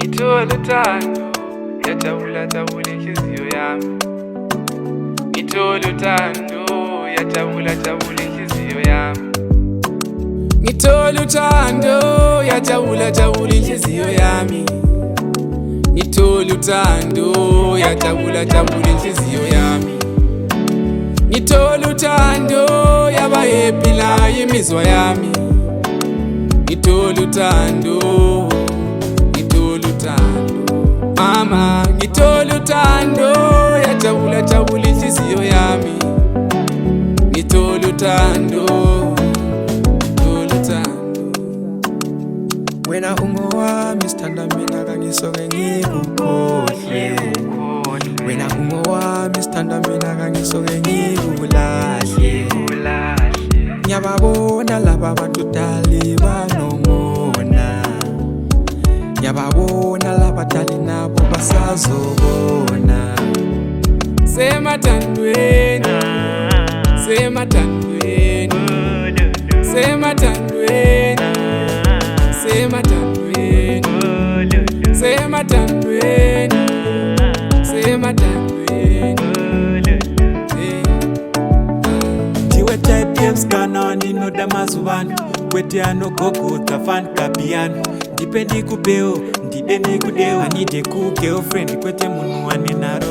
Itolutando, yajabula jabula inhliziyo yami. Itolutando, yajabula jabula inhliziyo yami. Itolutando, yajabula jabula inhliziyo yami. Itolutando, yajabula jabula inhliziyo yami. Itolutando, yaba happy la imizwa yami. Itolutando, mama, itolutando, yajabula jabula inhliziyo yami. Itolutando, wena ungowami sithanda mina kangisoke ngikukhohle. Wena ungowami sithanda mina kangisoke ngikulahle. Ngiyababona laba bantu dali banongona. Ngiyababona laba dali nabo basazobona. Semathandweni, semathandweni, semathandweni, semathandweni, semathandweni, semathandweni. Ndiwe type yemskana ndinoda mazuvano. Kwete anogogota fan kapiano. Ndipe ndikubeo, ndide ndikudeo. Anide ku girlfriend kwete munhu ane naro